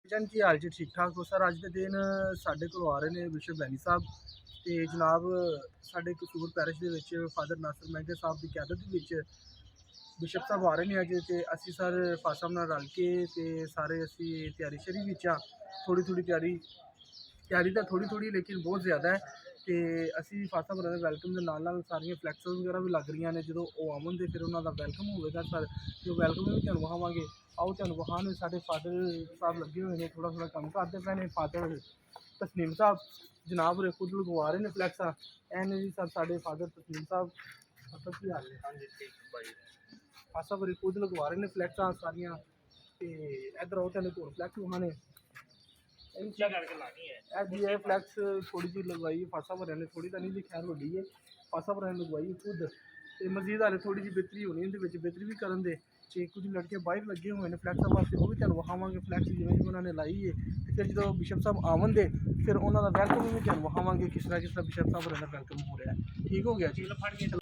जन की हाल जी ठीक ठाक हो सर। अज के दिन साढ़े को आ रहे हैं बिशप बैनी साहब तो जनाब साढ़े कसूर पैरिश के फादर नासिर महंगे साहब की क्यादत बिशप साहब आ रहे हैं अज तो असी सर फादर साहब नाल रल के ते सारे असी तैयारी शरी विच आ। थोड़ी थोड़ी तैयारी तो थोड़ी थोड़ी लेकिन बहुत ज़्यादा है तो असी फादर साहब होरें दे वैलकम के नाल सारियां फ्लैक्स वगैरह भी लग रही ने जो आवन तो फिर उन्होंने वैलकम होगा सर तो वैलकम भी तुहानूं विखावांगे। आओ तुहानूं विखाने साडे फादर साहब लगे हुए हैं थोड़ा थोड़ा कम करते पे ने। फादर तस्नीम साहब जनाब होरें खुद लगवा रहे हैं फ्लैक्सा एन जी सर साडे फादर तस्नीम साहब मतलब की हाल है फादर साहब होरें खुद लगवा रहे हैं फ्लैक्सा सारियां तो इधर आओ तुहानूं होर फ्लैक्स विखाने जी फ्लैक्स थोड़ी जी लगवाई फादर साहब होरें ने थोड़ी तो नहीं जी खैर वड्डी है फादर साहब होरें लगवाई खुद तो मजीद हाले थोड़ी जी बेहतरी होनी उन्हें बेहतरी भी करन दे ते कुछ लड़के बाहर लगे हुए हैं फ्लैक्स वास्ते वो भी तुहानूं विखावांगे फ्लैक्स जिवें जिवें उन्होंने लाई है तो फिर जो बिशप साहब आवन दे फिर उन्होंने वैलकम भी तुहानूं विखावांगे किस तरह बिशप साहब होरें दा वैलकम हो रहा है। ठीक हो गया जी फड़ के चलो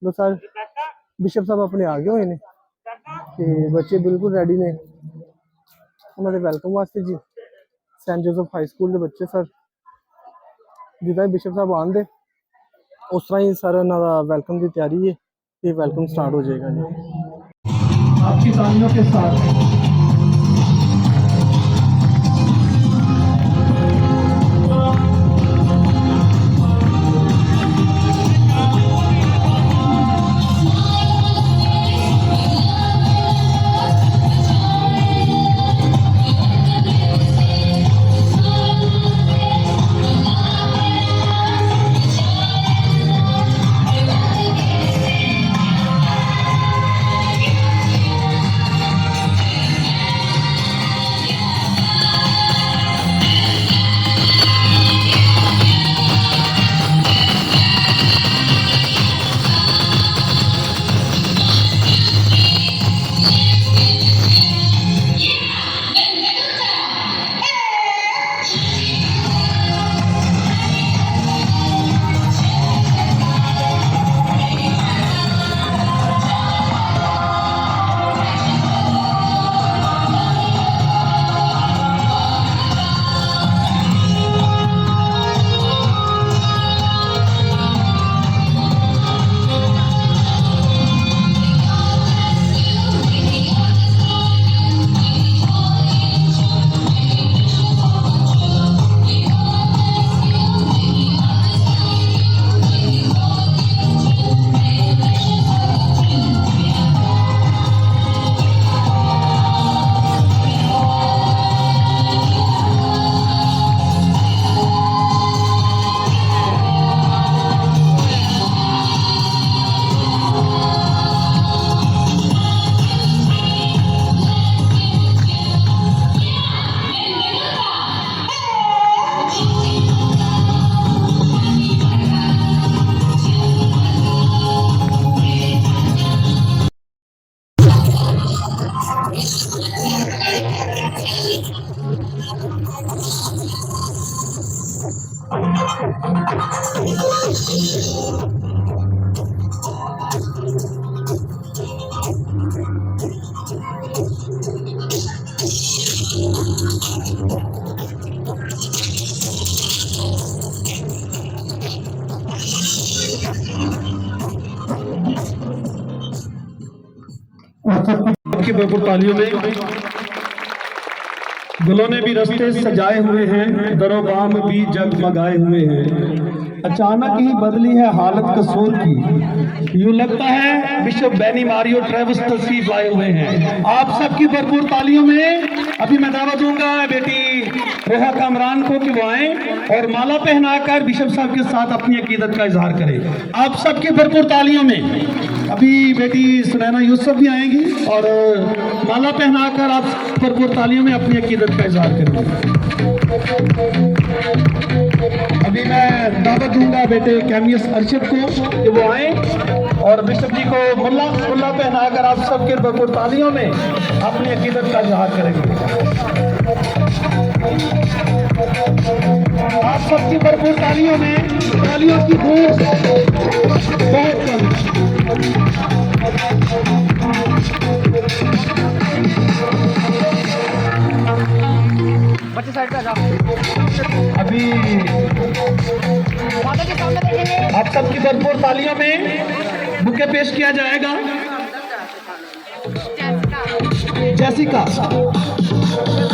लो सर बिशप साहब अपने आ गए हुए ने ते बच्चे बिल्कुल रेडी ने उन्होंने वेलकम वास्ते जी सेंट जोसेफ हाई स्कूल के बच्चे सर जिदा बिशप साहब आंदे उस तरह ही सर इन्हों का वेलकम की तैयारी है ये वेलकम स्टार्ट हो जाएगा जी आपकी तालियों के साथ आपकी भरपूर तालियों में गुलों ने भी रास्ते सजाए हुए हैं, दरोबाम भी जगमगाए हुए हैं। अचानक ही बदली है हालत कसूर की, यूं लगता है बिशप बेनी मारियो ट्रेविस तशरीफ लाए हुए हैं। आप सबकी भरपूर तालियों में अभी मैं दावा दूंगा बेटी रेहा कामरान को कि वो आए और माला पहनाकर बिशप साहब के साथ अपनी अकीदत का इजहार करें। आप सबकी भरपूर तालियों में अभी बेटी सुनैना यूसुफ भी आएंगी और माला पहनाकर आप भरपूर तालियों में अपनी अकीदत का इजहार करेंगे। अभी मैं दावत दूंगा बेटे कैमियस अर्शद को कि वो आए और बिशप जी को मुल्ला पहनाकर आप सबके भरपूर तालियों में अपनी अकीदत का इजहार करेंगे। आप सबकी भरपूर तालियों में तालियों की धूप बहुत कम। बच्चे साइड पे जाओ। अभी आप सबकी भरपूर तालियों में बुके पेश किया जाएगा। जैसिका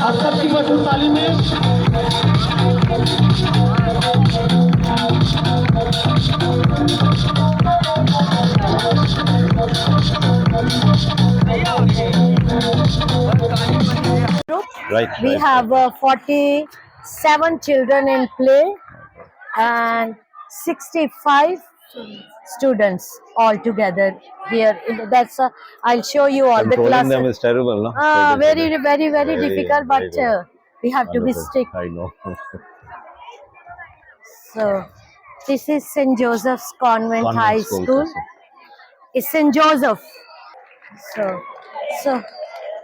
आप सबकी भरपूर ताली में Right. We have 47 children in play and 65 students all together here. That's I'll show you all the Controlling them classes. is terrible, no? Very difficult, but we have to be Wonderful. strict. I know. So this is St. Joseph's Convent Convent High school, School. sir. It's St. Joseph.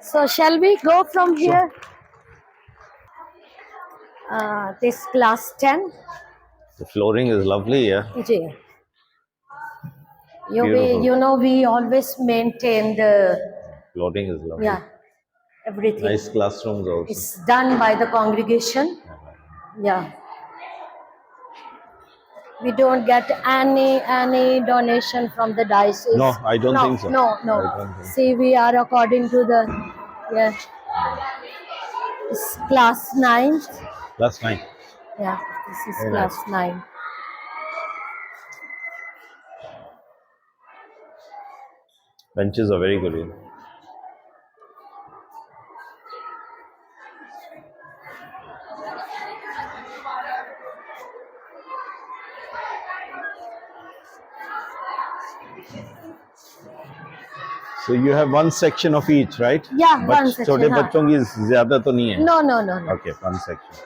So shall we go from here? This class 10. The flooring is lovely, yeah. Ji Beautiful. you know, we always maintain the, Floating is lovely. yeah, everything. Nice classrooms also. It's done by the congregation. Yeah. We don't get any donation from the diocese. No, I don't think so. No, no. I don't think so. See, we are according to the, yeah. It's class 9. That's fine. Yeah, this is Very class nice. 9. Benches are very good. Yeah. So you have one section of each, right? Yeah, one section, छोटे हाँ. बच्चों की ज़्यादा तो नहीं है. No, no, no, no. Okay, one section.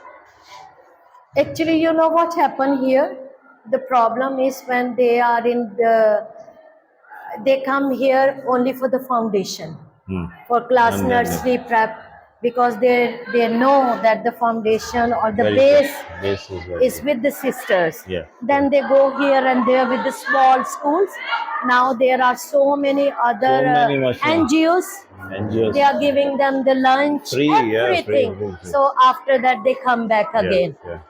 Actually, you know what happened here? The problem is when they are in the, they come here only for the foundation, for class And then nursery prep, because they know that the foundation or the Very base good. Base is very is good. with the sisters. Yeah. Then they go here and there with the small schools. Now there are so many other So many machines. NGOs. NGOs. They are giving them the lunch, Free, yeah, everything. free. So after that they come back again. Yeah.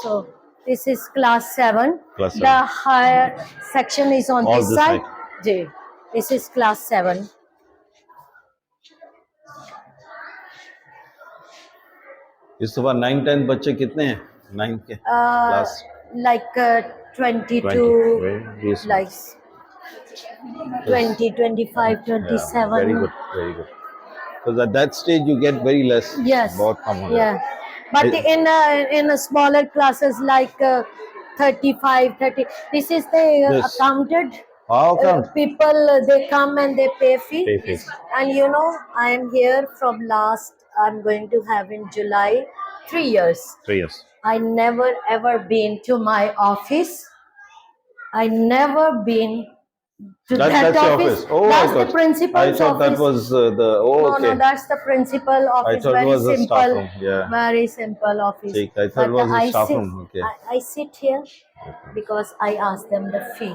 So this is class 7. Class The higher section is on All this this side. side. Ji. This is class 7. इस बार 9, 10 बच्चे कितने हैं? 9 के class Like 22, 20. Very small. like 20, 25, 27. Very good, very good. Because at that stage you get very less. Yes. बहुत कम हो जाता Yeah. But in a smaller classes like 35, 30, this is the This. accounted. How come? People they come and they pay fee. Pay fees. And you know, I am here from last, I'm going to have in July 3 years. 3 years. I never ever been to my office. I never been to that That's your office. office. Oh, That's I the thought, principal's I thought office. that was the. Oh, No, okay. no, that's the principal office. I thought it Very was a staff simple. room, yeah. Very simple office. ठीक, I thought it was a I staff sit, room, okay. I sit here because I ask them the fee.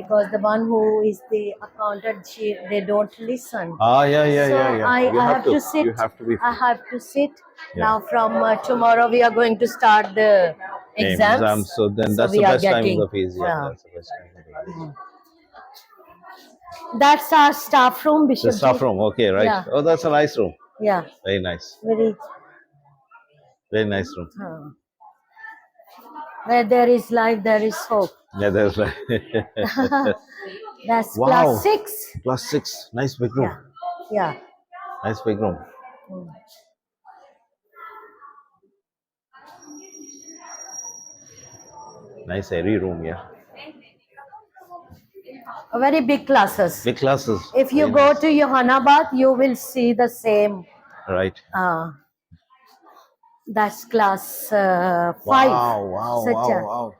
Because the one who is the accountant, they don't listen. Ah, yeah. So You I have to sit. You have to be. I have to sit. Yeah. Now from tomorrow we are going to start the exams. So then that's we the are best time getting- of the fees. Yeah, yeah. that's the best time of the fees. That's our staff room, Bishop. The staff room, okay, right. Yeah. Oh, that's a nice room. Yeah, Very nice. very. Nice room. Where there is life, there is hope. Yeah, that's right. That's Wow. class 6. Plus 6. Nice big room. Yeah. Nice big room. Nice airy room, yeah. Very big classes. Big classes. If you Very go nice. to Johannabad, you will see the same. Right. That's class 5. Wow.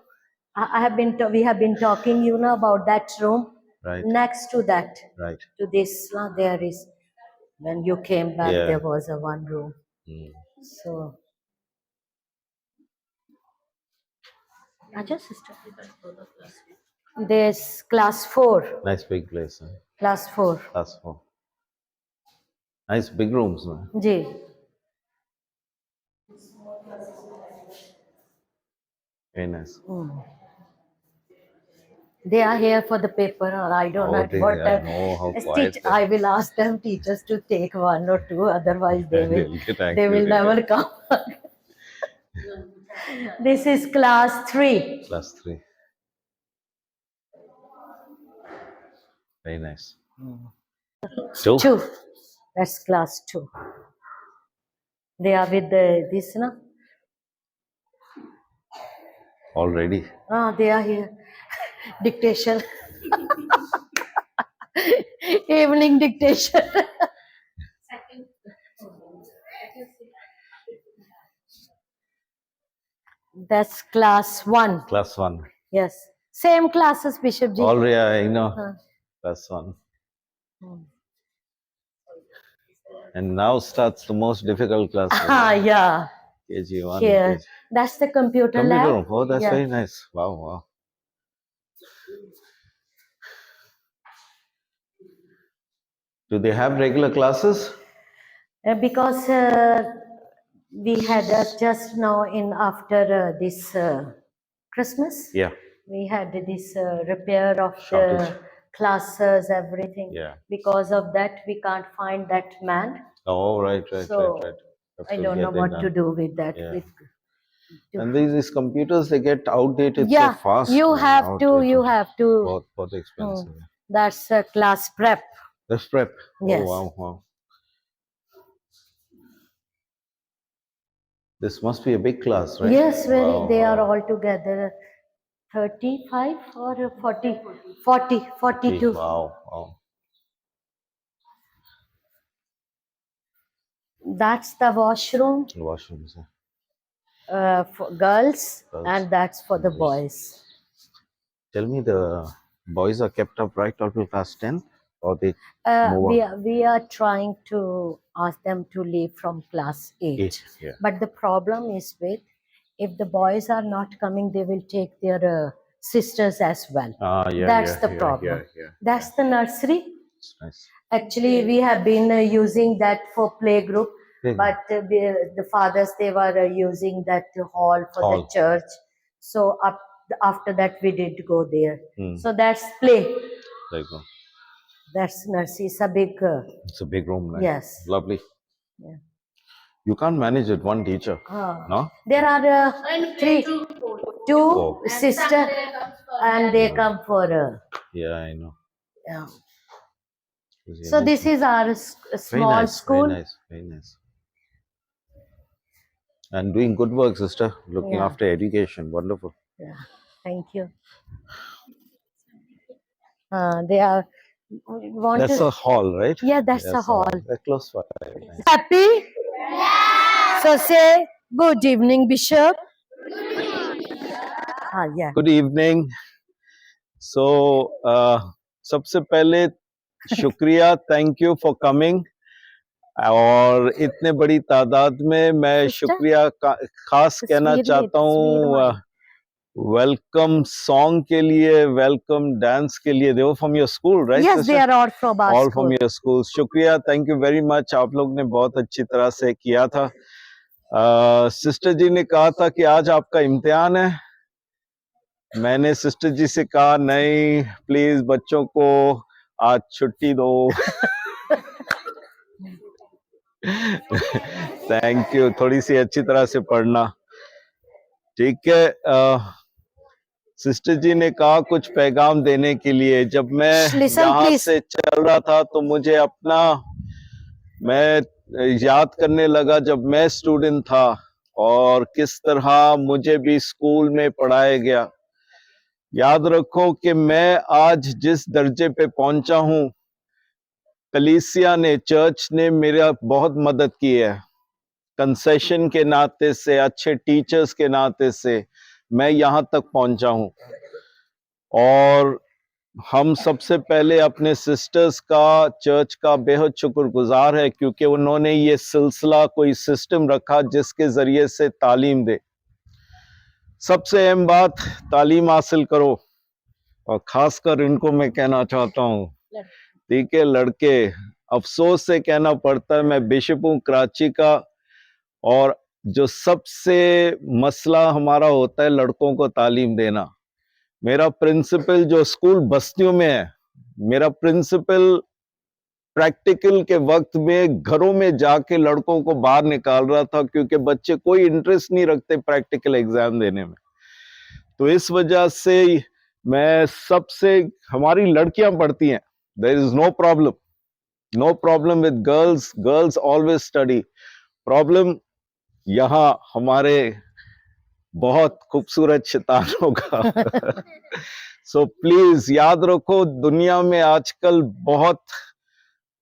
I have been. We have been talking, about that room. Right. Next to that, Right. to this, there is. When you came back, Yeah. there was a one room. So. Aja, sister. There's class 4. Nice big place. Huh? Class 4. Class 4. Nice big rooms. Huh? Ji. Very nice. They are here for the paper, or I don't know what. I know how quiet. I will ask them teachers to take 1 or 2, otherwise they will. Get They will angry. never come. This is class 3. Class 3. Very nice. 2? 2. That's class 2. They are with this, na? Already. They are here. Dictation. Evening dictation. That's class 1. Class 1. Yes. Same classes, Bishop Ji. Already, I know. Class 1. And now starts the most difficult class. Yeah. KG1. Here. That's the computer lab. Computer room. Oh, that's Yeah. very nice. Wow. Do they have regular classes? Because we had just now in after this Christmas, Yeah. we had this repair of Shortage. the classes, everything. Yeah. Because of that, we can't find that man. Oh, right. So Have I to don't know get it what done. to do with that. Yeah. With, And these computers, they get outdated yeah, so fast. you man, have to. outdated. You have to. बहुत expensive. That's a class prep. That's prep. Yes. Oh, wow. This must be a big class, right? Yes, very. Wow, They are wow. all together 35 or 40, 42. Wow. That's the washroom Washrooms. for girls, Girls and that's for and the boys. boys. Tell me, the boys are kept up right up to class 10, or they move We are trying to ask them to leave from class 8. 8? Yeah. But the problem is with, if the boys are not coming, they will take their sisters as well. Yeah. That's the problem. That's the nursery. It's nice. Actually, we have been using that for playgroup, Playgroup. but the fathers, they were using that hall for the Hall. church. So after that, we did go there. Hmm. So that's play. There you go. That's nursery. It's a big. It's a big room, right? Yes. Lovely. Yeah. You can't manage it one teacher, no? There are two Oh. sisters, and they come for. Yeah, I know. Yeah. It's So really this is our very small nice, school. Very nice. And doing good work, sister. Looking Yeah. after education. Wonderful. Yeah. Thank you. They are. Want That's to, a hall, right? yeah, that's a hall. They're close by. Nice. Happy? So say good evening, Bishop. Yeah. Good evening. So, सबसे पहले शुक्रिया, thank you for coming. और इतने बड़ी तादाद में मैं Sister? शुक्रिया खास कहना चाहता हूँ वेलकम सॉन्ग के लिए, वेलकम डांस के लिए. They were from your school, right? Yes, they are all from our all school. From your school. शुक्रिया, थैंक यू वेरी मच. आप लोग ने बहुत अच्छी तरह से किया था. सिस्टर जी ने कहा था कि आज आपका इम्तिहान है. मैंने सिस्टर जी से कहा नहीं, प्लीज बच्चों को आज छुट्टी दो. Thank you. थोड़ी सी अच्छी तरह से पढ़ना, ठीक है. सिस्टर जी ने कहा कुछ पैगाम देने के लिए. जब मैं यहाँ से चल रहा था तो मुझे मैं याद करने लगा जब मैं स्टूडेंट था और किस तरह मुझे भी स्कूल में पढ़ाया गया. याद रखो कि मैं आज जिस दर्जे पे पहुंचा हूं, कलीसिया ने, चर्च ने मेरा बहुत मदद की है. कंसेशन के नाते से, अच्छे टीचर्स के नाते से मैं यहाँ तक पहुंचा हूं. और हम सबसे पहले अपने सिस्टर्स का, चर्च का बेहद शुक्रगुजार है क्योंकि उन्होंने ये सिलसिला, कोई सिस्टम रखा जिसके जरिए से तालीम दे. सबसे अहम बात, तालीम हासिल करो. और खासकर इनको मैं कहना चाहता हूँ, ठीक है लड़के, अफसोस से कहना पड़ता है, मैं बिशप हूँ कराची का, और जो सबसे मसला हमारा होता है लड़कों को तालीम देना. मेरा प्रिंसिपल जो स्कूल बस्तियों में है, मेरा प्रिंसिपल प्रैक्टिकल के वक्त में घरों में जाके लड़कों को बाहर निकाल रहा था क्योंकि बच्चे कोई इंटरेस्ट नहीं रखते प्रैक्टिकल एग्जाम देने में. तो इस वजह से मैं सबसे, हमारी लड़कियां पढ़ती हैं, there is no problem with girls. Girls always study. Problem यहाँ हमारे बहुत खूबसूरत शैतानों का. सो प्लीज याद रखो, दुनिया में आजकल बहुत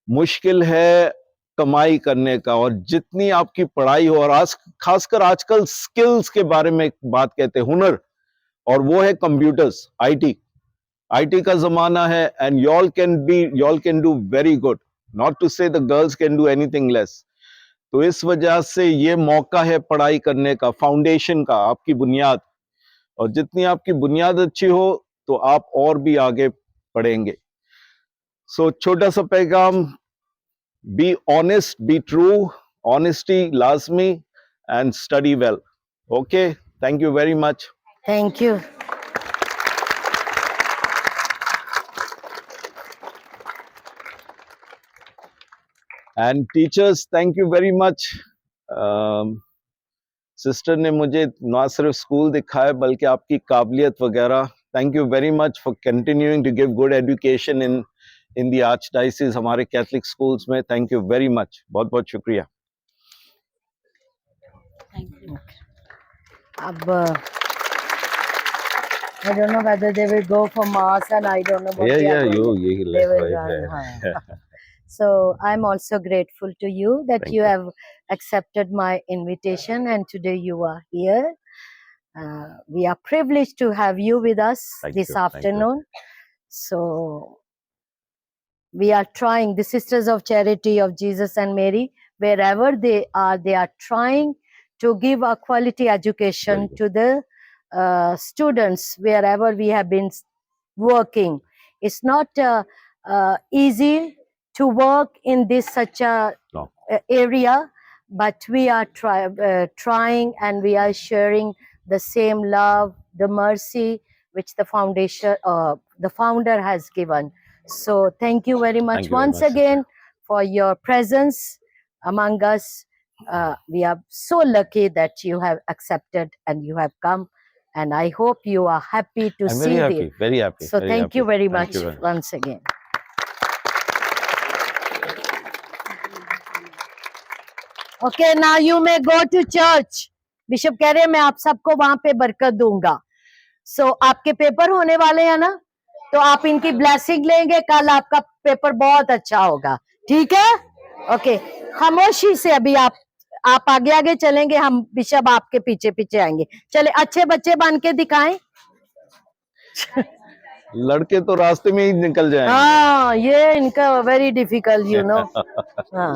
मुश्किल है कमाई करने का, और जितनी आपकी पढ़ाई हो, और आज खासकर आजकल स्किल्स के बारे में बात कहते हैं, हुनर, और वो है कंप्यूटर्स, आईटी का जमाना है. And y'all can do very good, not to say the girls can do anything less. तो इस वजह से ये मौका है पढ़ाई करने का, फाउंडेशन का, आपकी बुनियाद, और जितनी आपकी बुनियाद अच्छी हो तो आप और भी आगे पढ़ेंगे. सो छोटा सा पैगाम, be honest, be true, honesty, lazmi, and study well. Okay, thank you very much. Thank you. And teachers, thank you very much. Sister ने मुझे ना सिर्फ स्कूल दिखाया बल्कि आपकी काबिलियत वगैरह. Thank you very much for continuing to give good education in the archdiocese, हमारे कैथलिक स्कूल्स में. थैंक यू वेरी मच, बहुत बहुत शुक्रिया. अब I don't know whether they will go for mass, and I don't know what they are doing. They will run. हाँ. So I'm also grateful to you that Thank you you. have accepted my invitation, and today you are here. We are privileged to have you with us Thank this you, thank you. afternoon. So we are trying, the Sisters of Charity of Jesus and Mary, wherever they are trying to give a quality education Very to the students wherever we have been working. It's not easy to work in this such a No. area, but we are trying, and we are sharing the same love, the mercy which the foundation, the founder has given. So thank you very much Thank you very once much, again for your presence among us. We are so lucky that you have accepted and you have come, and I hope you are happy to I'm see very happy, the. very happy. So very thank you happy. very Thank much you very much. once again. Okay, now you may go to church. Bishop कह रहे हैं मैं आप सबको वहां पे बरकत दूंगा. सो आपके पेपर होने वाले हैं ना, तो आप इनकी ब्लेसिंग लेंगे, कल आपका पेपर बहुत अच्छा होगा. ठीक है? ओके, खामोशी से अभी आप आगे आगे चलेंगे, हम बिशप आपके पीछे पीछे आएंगे. चले, अच्छे बच्चे बन के दिखाएं. लड़के तो रास्ते में ही निकल जाएंगे. हाँ, ये इनका वेरी डिफिकल्ट, यू नो. हाँ.